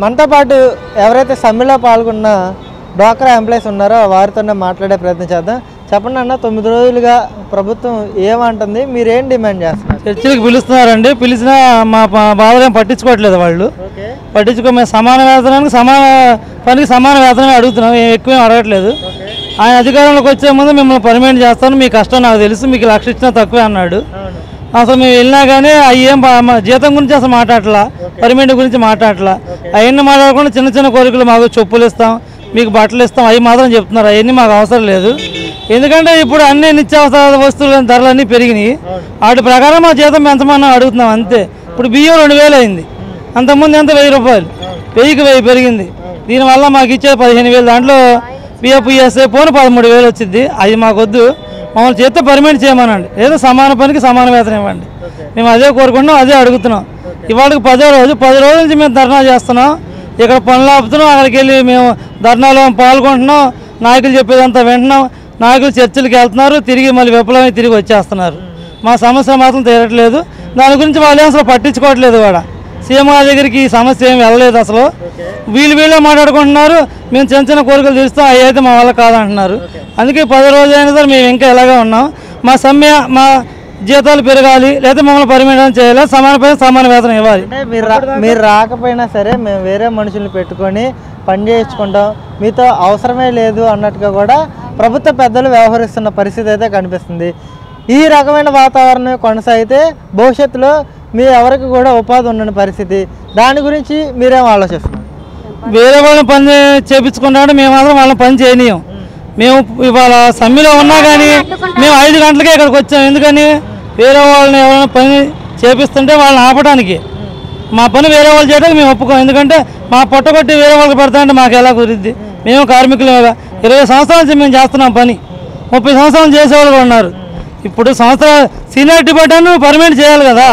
మనతో పాటు ఎవరైతే సమ్మెలో పాల్గొన్న డ్వాక్రా ఎంప్లాయీస్ ఉన్నారో వారితోనే మాట్లాడే ప్రయత్నం చేద్దాం. చెప్పండి అన్న, 9 రోజులుగా ప్రభుత్వం ఏమంటుంది, మీరేం డిమాండ్ చేస్తున్నారు? చర్చలకు పిలుస్తున్నారండి. పిలిచినా మా బాధలు ఏం పట్టించుకోవట్లేదు. వాళ్ళు మేము సమాన వేతనానికి సమాన పనికి సమాన వేతనమే అడుగుతున్నాం, ఎక్కువేం అడగట్లేదు. ఆయన అధికారంలోకి వచ్చే ముందు మిమ్మల్ని పర్మనెంట్ చేస్తాను, మీ కష్టం నాకు తెలుసు, మీకు 1,00,000 ఇచ్చినా తక్కువే అన్నాడు. అసలు మేము వెళ్ళినా కానీ అయ్యేం జీతం గురించి అసలు మాట్లాడట్లా, పర్మనెంట్ గురించి మాట్లాడట్లా. అవన్నీ మాట్లాడకుండా చిన్న చిన్న కోరికలు, మాకు చెప్పులు ఇస్తాం, మీకు బట్టలు ఇస్తాం, అవి మాత్రం చెప్తున్నారు. అవన్నీ మాకు అవసరం లేదు. ఎందుకంటే ఇప్పుడు అన్ని నిత్యావసర వస్తువుల ధరలన్నీ పెరిగినాయి. వాటి ప్రకారం మా జీతం పెంచమని అడుగుతున్నాం అంతే. ఇప్పుడు బియ్యం 2,000 అయింది, అంతకుముందు ఎంత 1,000 రూపాయలు, 1000కి 1000 పెరిగింది. దీనివల్ల మాకు ఇచ్చేది 15,000, దాంట్లో పిఎఫ్ ఇఎస్ఐ పోను 13,000 వచ్చింది. అది మాకొద్దు, మమ్మల్ని చేస్తే పర్మనెంట్ చేయమనండి, ఏదో సమాన పనికి సమాన వేతనం ఇవ్వండి. మేము అదే కోరుకుంటున్నాం, అదే అడుగుతున్నాం. ఇవాళకి 10వ రోజు, 10 రోజుల నుంచి మేము ధర్నా చేస్తున్నాం. ఇక్కడ పనులు ఆపుతున్నాం, అక్కడికి వెళ్ళి మేము ధర్నాలో పాల్గొంటున్నాం, నాయకులు చెప్పేదంతా వింటున్నాం. నాయకులు చర్చలకు వెళ్తున్నారు, తిరిగి మళ్ళీ విప్లవం తిరిగి వచ్చేస్తున్నారు. మా సమస్య మాత్రం తీరట్లేదు. దాని గురించి వాళ్ళు అసలు పట్టించుకోవట్లేదు కూడా. సీఎం గారి దగ్గరికి ఈ సమస్య ఏమి వెళ్ళలేదు అసలు. వీళ్ళే మాట్లాడుకుంటున్నారు, మేము చిన్న చిన్న కోరికలు తీస్తాం, అవి అయితే మా వల్ల కాదంటున్నారు. అందుకే 10 రోజులు అయినా సరే మేము ఇంకా ఇలాగే ఉన్నాం. మా సమ్మె, మా జీతాలు పెరగాలి, లేదా మమ్మల్ని పర్మనెంట్ చేయాలి, సమాన వేతనం ఇవ్వాలి. మీరు రాకపోయినా సరే మేము వేరే మనుషుల్ని పెట్టుకొని పని చేయించుకుంటాం, మీతో అవసరమే లేదు అన్నట్టుగా కూడా ప్రభుత్వ పెద్దలు వ్యవహరిస్తున్న పరిస్థితి అయితే కనిపిస్తుంది. ఈ రకమైన వాతావరణం కొనసాగితే భవిష్యత్తులో మీ ఎవరికి కూడా ఉపాధి ఉండని పరిస్థితి. దాని గురించి మీరేం ఆలోచిస్తున్నారు? వేరే వాళ్ళని పని చేయించుకుంటామంటే మేము మాత్రం వాళ్ళని పని చేయనీయం. మేము ఇవాళ సమ్మెలో ఉన్నా కానీ మేము 5 గంటలకే ఇక్కడికి వచ్చాం. ఎందుకని? వేరే వాళ్ళని ఎవరైనా పని చేపిస్తుంటే వాళ్ళని ఆపడానికి. మా పని వేరే వాళ్ళు చేయడానికి మేము ఒప్పుకోం. ఎందుకంటే మా పొట్టగొట్టి వేరే వాళ్ళకి పెడతామంటే మాకు ఎలా కుదిరిద్ది? మేము కార్మికులుగా 20 సంవత్సరాల నుంచి మేము చేస్తున్నాం పని, 30 సంవత్సరాలు చేసేవాళ్ళు కూడా ఉన్నారు. ఇప్పుడు సీనియారిటీ పడ్డాను పర్మనెంట్ చేయాలి కదా,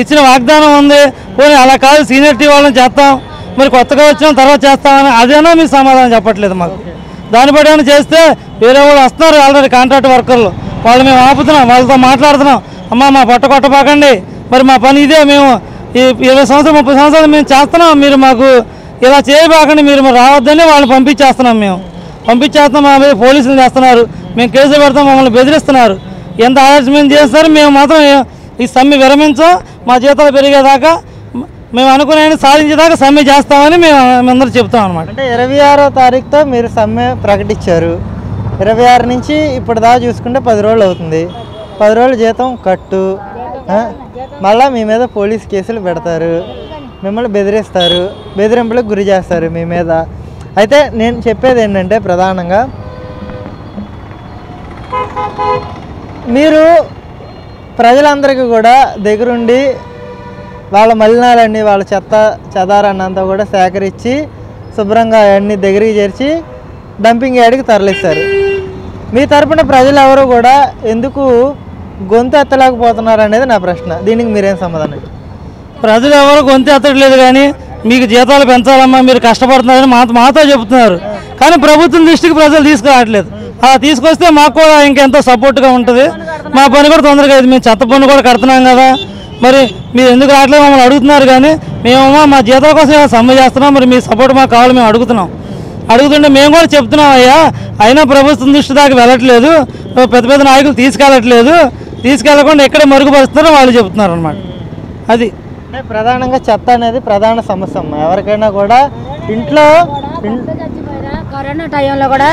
ఇచ్చిన వాగ్దానం ఉంది. పోనీ అలా కాదు, సీనియారిటీ వాళ్ళని చేస్తాం, మరి కొత్తగా వచ్చిన తర్వాత చేస్తామని అదేనా మీకు సమాధానం చెప్పట్లేదు మాకు. దాన్ని బట్టి ఏమైనా చేస్తే వేరే వాళ్ళు వస్తున్నారు ఆల్రెడీ కాంట్రాక్ట్ వర్కర్లు, వాళ్ళు మేము ఆపుతున్నాం, వాళ్ళతో మాట్లాడుతున్నాం. అమ్మ మా పొట్ట కొట్టబాకండి, మరి మా పని ఇదే, మేము ఈ 20 సంవత్సరాలు 30 సంవత్సరాలు మేము చేస్తున్నాం, మీరు మాకు ఇలా చేయబాకండి, మీరు రావద్దని వాళ్ళని పంపించేస్తున్నాం. మేము పంపించేస్తున్నాం, మా మీద పోలీసులు చేస్తున్నారు, మేము కేసు పెడతాం, మమ్మల్ని బెదిరిస్తున్నారు. ఎంత ఆలస్యం చేస్తారు, మేము మాత్రం ఈ సమ్మె విరమించాం, మా జీతాలు పెరిగేదాకా మేము అనుకునే సాధించేదాకా సమ్మె చేస్తామని మేము అందరూ చెప్తాం అనమాట. అంటే 26వ తారీఖుతో మీరు సమ్మె ప్రకటించారు. 26 నుంచి ఇప్పుడు దాకా చూసుకుంటే 10 రోజులు అవుతుంది. 10 రోజుల జీతం కట్టు, మళ్ళీ మీ మీద పోలీస్ కేసులు పెడతారు, మిమ్మల్ని బెదిరిస్తారు, బెదిరింపులకు గురి చేస్తారు మీ మీద. అయితే నేను చెప్పేది ఏంటంటే ప్రధానంగా మీరు ప్రజలందరికీ కూడా దగ్గరుండి వాళ్ళ మలినాలన్నీ, వాళ్ళ చెత్త చెదారన్నంతా కూడా సేకరించి శుభ్రంగా అన్నీ దగ్గరికి చేర్చి డంపింగ్ యార్డ్కి తరలిస్తారు. మీ తరపున ప్రజలు ఎవరు కూడా ఎందుకు గొంతు ఎత్తలేకపోతున్నారు అనేది నా ప్రశ్న. దీనికి మీరేం సమాధానం? ప్రజలు ఎవరు గొంతు ఎత్తట్లేదు, కానీ మీకు జీతాలు పెంచాలమ్మా, మీరు కష్టపడుతున్నారని మాతో చెబుతున్నారు. కానీ ప్రభుత్వం దృష్టికి ప్రజలు తీసుకురావట్లేదు. అలా తీసుకొస్తే మాకు కూడా ఇంకెంతో సపోర్ట్గా ఉంటుంది, మా పని కూడా తొందరగా అయింది. మేము చెత్త పన్ను కూడా కడుతున్నాం కదా, మరి మీరు ఎందుకు రావట్లేదు మమ్మల్ని అడుగుతున్నారు. కానీ మేమేమో మా జీతాల కోసం సమ్మె చేస్తున్నాం, మరి మీ సపోర్ట్ మాకు కావాలి, మేము అడుగుతుంటే మేము కూడా చెప్తున్నాం. అయ్యా, అయినా ప్రభుత్వం దృష్టి దాకా వెళ్ళట్లేదు, పెద్ద పెద్ద నాయకులు తీసుకెళ్లకుండా ఎక్కడ మరుగుపరుస్తున్నారో వాళ్ళు చెప్తున్నారు అనమాట. అది ప్రధానంగా చెత్త అనేది ప్రధాన సమస్య అమ్మా. ఎవరికైనా కూడా ఇంట్లో కరోనా టైంలో కూడా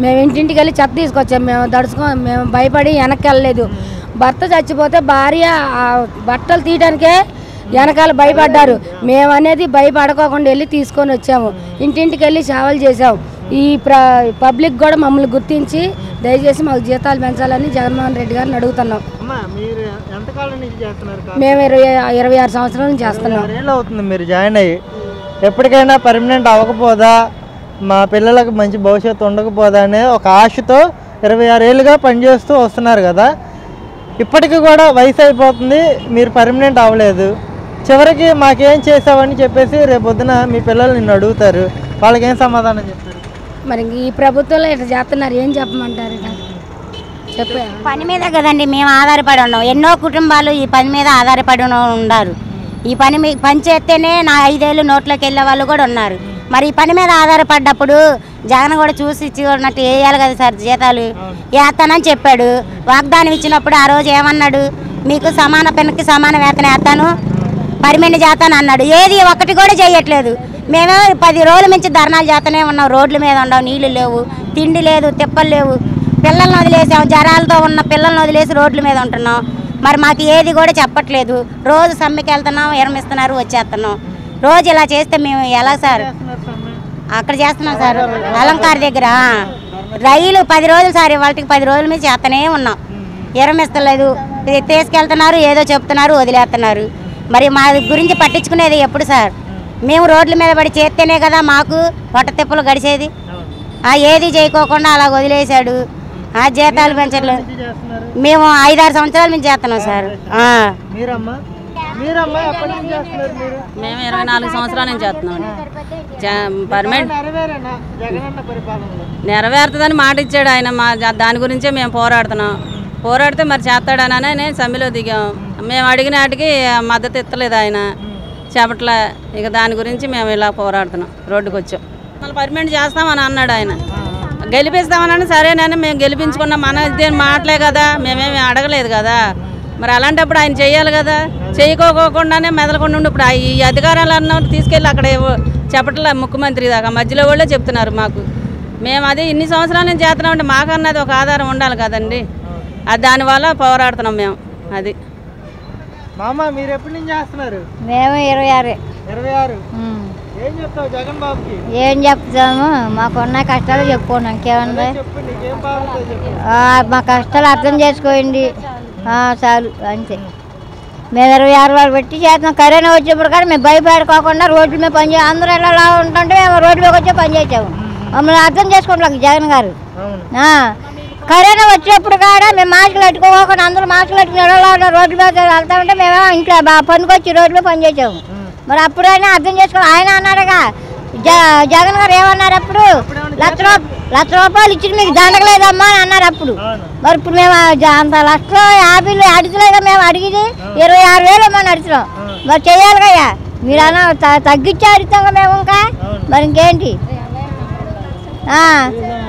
మేము ఇంటింటికి వెళ్ళి చెత్త తీసుకొచ్చాము. మేము భయపడి వెనక్కి వెళ్ళలేదు. భర్త చచ్చిపోతే భార్య బట్టలు తీయడానికే వెనకాల భయపడ్డారు. మేము అనేది భయపడుకోకుండా వెళ్ళి తీసుకొని వచ్చాము, ఇంటింటికి వెళ్ళి సేవలు చేసాము. ఈ పబ్లిక్ కూడా మమ్మల్ని గుర్తించి దయచేసి మాకు జీతాలు పెంచాలని జగన్మోహన్ రెడ్డి గారిని అడుగుతున్నాం. మేము 26 సంవత్సరాల నుంచి చేస్తున్నాం. అవుతుంది మీరు జాయిన్ అయ్యి. ఎప్పటికైనా పర్మనెంట్ అవ్వకపోదా, మా పిల్లలకు మంచి భవిష్యత్తు ఉండకపోదా అనే ఒక ఆశతో 26 ఏళ్ళుగా పనిచేస్తూ వస్తున్నారు కదా. ఇప్పటికీ కూడా వయసు అయిపోతుంది, మీరు పర్మనెంట్ అవ్వలేదు. చివరికి మాకేం చేసావని చెప్పేసి రేపొద్దున మీ పిల్లలు నిన్ను అడుగుతారు, వాళ్ళకి ఏం సమాధానం చెప్తారు? మరి ఈ ప్రభుత్వంలో ఇట్లా చేస్తున్నారు, ఏం చెప్పమంటారు? పని మీద కదండి మేము ఆధారపడి ఉన్నాం. ఎన్నో కుటుంబాలు ఈ పని మీద ఆధారపడి ఉన్నారు. ఈ పని చేస్తేనే నా 5 ఏళ్ళు నోట్లోకి వెళ్ళే వాళ్ళు కూడా ఉన్నారు. మరి ఈ పని మీద ఆధారపడ్డప్పుడు జగన్ కూడా చూసి చూడనట్టు వేయాలి కదా సార్ జీతాలు. వేస్తానని చెప్పాడు. వాగ్దానం ఇచ్చినప్పుడు ఆ రోజు ఏమన్నాడు, మీకు సమాన పెన్నుకి సమాన వేతనం వేస్తాను, పర్మనెంట్ చేస్తాను అన్నాడు. ఏది ఒక్కటి కూడా చేయట్లేదు. మేము 10 రోజుల నుంచి ధర్నాలు చేస్తూనే ఉన్నాం. రోడ్ల మీద ఉండవు, నీళ్లు లేవు, తిండి లేదు, తిప్పలు లేవు. పిల్లల్ని వదిలేసాం, జ్వరాలతో ఉన్న పిల్లల్ని వదిలేసి రోడ్ల మీద ఉంటున్నాం. మరి మాకు ఏది కూడా చెప్పట్లేదు. రోజు సమ్మెకి వెళ్తున్నాం, విరమిస్తున్నారు, వచ్చేస్తున్నాం. రోజు ఇలా చేస్తే మేము ఎలా సార్? అక్కడ చేస్తున్నాం సార్, అలంకార్ దగ్గర రైలు 10 రోజులు సార్, వాళ్ళకి 10 రోజుల మీద చేస్తూనే ఉన్నాం. విరమిస్తలేదు, తీసుకెళ్తున్నారు, ఏదో చెప్తున్నారు, వదిలేస్తున్నారు. మరి మా గురించి పట్టించుకునేది ఎప్పుడు సార్? మేము రోడ్ల మీద పడి చేస్తేనే కదా మాకు పొట్ట తిప్పలు గడిచేది. ఏది చేయకోకుండా అలా వదిలేశాడు. జీతాలు పెంచట్లేదు. మేము 5-6 సంవత్సరాల నుంచి చేస్తున్నాం సార్. మేము 24 సంవత్సరాల నుంచి చేస్తున్నాం. పర్మనెంట్ నెరవేరుతుందని మాట ఇచ్చాడు ఆయన. దాని గురించే మేము పోరాడితే మరి చేస్తాడననే నేను సమ్మెలో దిగాం. మేము అడిగిన వాటికి మద్దతు ఇస్తలేదు ఆయన, చెప్పట్లే. ఇక దాని గురించి మేము ఇలా పోరాడుతున్నాం, రోడ్డుకు వచ్చాం. మళ్ళీ పర్మనెంట్ చేస్తామని అన్నాడు ఆయన. గెలిపిస్తామని సరేనని మేము గెలిపించుకున్నాం. మన ఇదే మాటలే కదా, మేమేమి అడగలేదు కదా. మరి అలాంటప్పుడు ఆయన చెయ్యాలి కదా. చేయకోకుండానే మెదలకుండా ఇప్పుడు ఈ అధికారాలు అన్నట్టు తీసుకెళ్ళి అక్కడ చెప్పట్లే ముఖ్యమంత్రి దాకా. మధ్యలో వాళ్ళే చెప్తున్నారు మాకు. మేము అది ఇన్ని సంవత్సరాల నుంచి చేస్తున్నామంటే మాకన్నది ఒక ఆధారం ఉండాలి కదండి. అది దానివల్ల పోరాడుతున్నాం మేము. అది మామ మీరు ఎప్పటి నుంచి చేస్తున్నారు? మేము 26. ఏం చెప్తావు జగన్ బాబుకి? ఏం చెప్తాము, మాకున్న కష్టాలు చెప్పుకోండి, ఇంకేమన్నా మా కష్టాలు అర్థం చేసుకోండి చాలు, అంతే. మేము 26 వాళ్ళు పెట్టి చేస్తున్నాం. కరోనా వచ్చేప్పుడు కానీ మేము భయపడుకోకుండా రోడ్ల మీద పనిచేయం. అందరూ ఎలా ఉంటుంటే మేము రోడ్ల మీద వచ్చి పనిచేసాము. మమ్మల్ని అర్థం చేసుకుంటాం జగన్ గారు. కరోనా వచ్చేప్పుడు కాడ మేము మాస్కులు పెట్టుకోకుండా అందరూ మాస్కులు పెట్టుకుని ఎలా రోడ్ల మీద వెళ్తా ఉంటే మేము ఇంట్లో పనికొచ్చి రోడ్లో పనిచేసాము. మరి అప్పుడైనా అర్థం చేసుకోవాలి. ఆయన అన్నారుగా, జగన్ గారు ఏమన్నారు అప్పుడు, 1,00,000 రూపాయలు ఇచ్చి మీకు దండగలేదమ్మా అని అన్నారు అప్పుడు. మరి ఇప్పుడు మేము అంత 1,50,000 అడుగులేగా మేము అడిగింది 26,000 మనం అడుగుతున్నాం. మరి చెయ్యాలి కదా, మీరు అన్న తగ్గించి అడుగుతాం మేము. ఇంకా మరి ఇంకేంటి,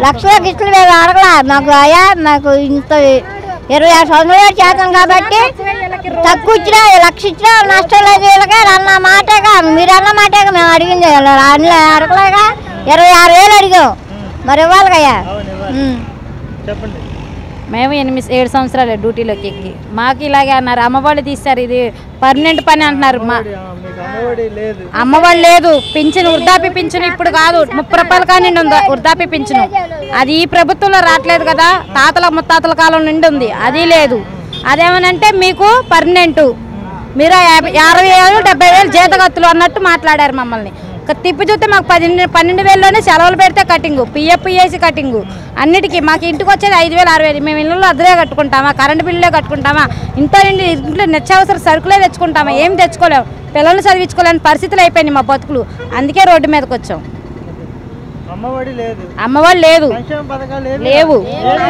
లక్షలకు ఇస్తులు మేము అడగలా. మాకు అయ్యా మాకు ఇంత 26 సంవత్సరాలు చేస్తాం కాబట్టి తక్కువ ఇచ్చినా 1,00,000 ఇచ్చినా నష్టం లేదు వీళ్ళకి అన్న మాటగా. మీరు అన్న మాటగా మేము అడిగింది అడగలేగా. 26,000 అడిగాం, మరి ఇవ్వాలి కదా. మేము 8-7 సంవత్సరాలు డ్యూటీలోకి ఎక్కి మాకు ఇలాగే అన్నారు. అమ్మఒడి తీస్తారు, ఇది పర్మనెంట్ పని అంటున్నారు. అమ్మఒడి లేదు, పింఛను వృద్ధాప్య పింఛను ఇప్పుడు కాదు, 30 రూపాయల కానీ ఉంది వృద్ధాప్య పింఛను. అది ఈ ప్రభుత్వంలో రావట్లేదు కదా, ముత్తాతల కాలం నుండి ఉంది, అది లేదు. అదేమనంటే మీకు పర్మనెంట్, మీరు 50,000-70,000 జీతగత్తులు అన్నట్టు మాట్లాడారు మమ్మల్ని. తిప్పి చూస్తే మాకు 12,000లోనే సెలవులు పెడితే కటింగు, పిఎఫ్ వేసి కటింగు, అన్నిటికీ మాకు ఇంటికి వచ్చేది 5,000-6,000. మేము ఇళ్ళలో అద్దరే కట్టుకుంటామా, కరెంటు బిల్లులే కట్టుకుంటామా, ఇంట్లో నిత్యావసర సరుకులే తెచ్చుకుంటామా, ఏం తెచ్చుకోలేము. పిల్లల్ని చదివించుకోలేని పరిస్థితులు అయిపోయినాయి మా బతుకులు. అందుకే రోడ్డు మీదకి వచ్చాం. అమ్మఒడి లేదు, లేవు,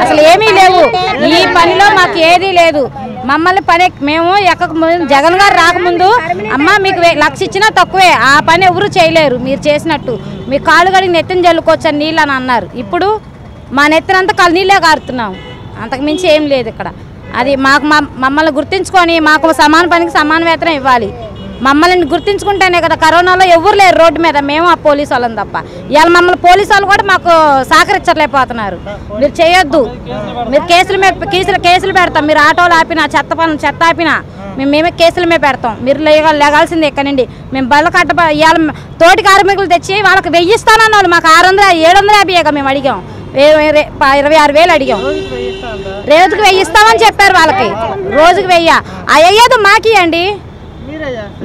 అసలు ఏమీ లేవు. ఈ పనిలో మాకు ఏదీ లేదు. మమ్మల్ని మేము జగన్ గారు రాకముందు అమ్మ మీకు 1,00,000 ఇచ్చినా తక్కువే, ఆ పని ఎవరు చేయలేరు మీరు చేసినట్టు, మీ కాళ్ళు కడిగి నెత్తిన జల్లుకోవచ్చు నీళ్ళు అని అన్నారు. ఇప్పుడు మా నెత్తినంతా నీళ్ళే కారుతున్నాం, అంతకు మించి ఏం లేదు ఇక్కడ. అది మమ్మల్ని గుర్తించుకొని మాకు సమాన పనికి సమాన వేతనం ఇవ్వాలి. మమ్మల్ని గుర్తించుకుంటేనే కదా, కరోనాలో ఎవరు లేరు రోడ్డు మీద, మేము ఆ పోలీసు వాళ్ళని తప్ప. ఇవాళ మమ్మల్ని పోలీసు వాళ్ళు కూడా మాకు సహకరించలేకపోతున్నారు. మీరు చేయొద్దు, మీరు కేసులు పెడతాం. మీరు ఆటోలు ఆపినా, చెత్త ఆపినా మేమే కేసుల మీద పెడతాం. మీరు లేగాల్సిందే ఇక్కడ నుండి. మేము బల్ల ఇవాళ తోటి కార్మికులు తెచ్చి వాళ్ళకి 1,000 ఇస్తానన్న వాళ్ళు మాకు 750 మేము అడిగాం. 26,000 అడిగాం. రోజుకి 1,000 ఇస్తామని చెప్పారు వాళ్ళకి, రోజుకి 1,000. అయ్యేదో మాకి అండి,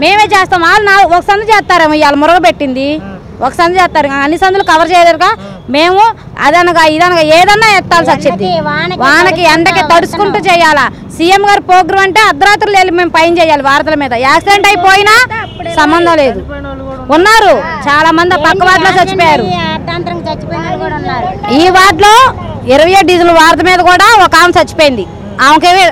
మేమే చేస్తాం. వాళ్ళు ఒక సందు చేస్తారేమో, ఇవాళ మురగ పెట్టింది ఒక సందు చేస్తారు, అన్ని సందులు కవర్ చేయలేరుగా. మేము అదనగా ఇదనగా ఏదన్నా ఎత్తాల్సి వచ్చింది. వానకి ఎండకి తడుచుకుంటూ చేయాలా. సీఎం గారు ప్రోగ్రాం అంటే అర్ధరాత్రులు వెళ్ళి మేము పైన చేయాలి. వార్తల మీద యాక్సిడెంట్ అయిపోయినా సంబంధం లేదు. ఉన్నారు చాలా మంది పక్క వార్డులో చచ్చిపోయారు. ఈ వార్డులో 27 డీజిల్ వార్త మీద కూడా ఒక ఆమె చచ్చిపోయింది. ఆమెకేమి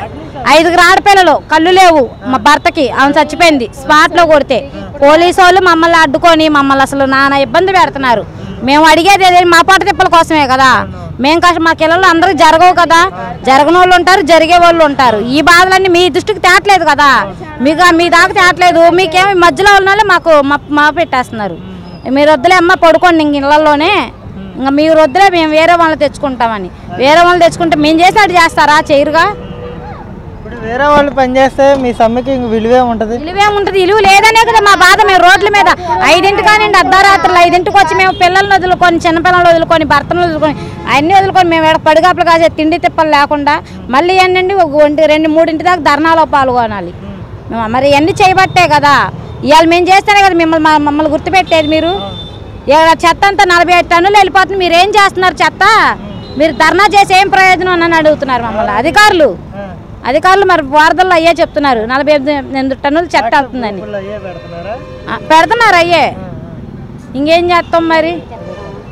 5 ఆడపిల్లలు, కళ్ళు లేవు మా భర్తకి, ఆమె చచ్చిపోయింది స్పాట్లో కొడితే. పోలీసు వాళ్ళు మమ్మల్ని అడ్డుకొని మమ్మల్ని అసలు నానా ఇబ్బంది పెడుతున్నారు. మేము అడిగేది ఏదైనా మా పాట తిప్పల కోసమే కదా. మేము కష్టం, మా పిల్లలు అందరూ జరగవు కదా, జరగని వాళ్ళు ఉంటారు, జరిగే వాళ్ళు ఉంటారు. ఈ బాధలన్నీ మీ దృష్టికి తేట్లేదు కదా, మీకు మీ దాకా తేట్లేదు. మీకేమో మధ్యలో ఉన్న మాకు మా పెట్టేస్తున్నారు. మీరు వద్దులే అమ్మ పడుకోండి ఇంక ఇళ్లలోనే, ఇంకా మీరు వద్దులే మేము వేరే వాళ్ళని తెచ్చుకుంటామని. వేరే వాళ్ళని తెచ్చుకుంటే మేము చేసినట్టు చేస్తారా? చేయరుగా. ఇప్పుడు వేరే వాళ్ళు పనిచేస్తే మీ సమ్మెకి ఇంక విలువే ఉంటుంది. విలువేముంటుంది? విలువ లేదనే కదా మా బాధ. మేము రోడ్ల మీద 5 కానివ్వండి, అర్ధరాత్రులు 5 వచ్చి మేము పిల్లల్ని వదులుకొని, చిన్నపిల్లలు వదులుకొని, భర్తను వదులుకొని, అన్నీ వదులుకొని మేము ఇక్కడ పడిగాపులు కాసే తిండి తిప్పలు లేకుండా మళ్ళీ ఏంటండి 2-3 దాకా ధర్నాలో పాల్గొనాలి. మరి ఇవన్నీ చేయబట్టే కదా ఇవాళ మేము చేస్తేనే కదా మమ్మల్ని గుర్తుపెట్టేది. మీరు చెత్త అంతా 45 టన్నులు వెళ్ళిపోతుంది, మీరు ఏం చేస్తున్నారు చెత్త? మీరు ధర్నా చేసి ఏం ప్రయోజనం అని అడుగుతున్నారు మమ్మల్ని అధికారులు. మరి వార్తల్లో అయ్యే చెప్తున్నారు 48 టన్నులు చెత్త అవుతుందని. పెడుతున్నారు అయ్యే. ఇంకేం చేస్తాం మరి?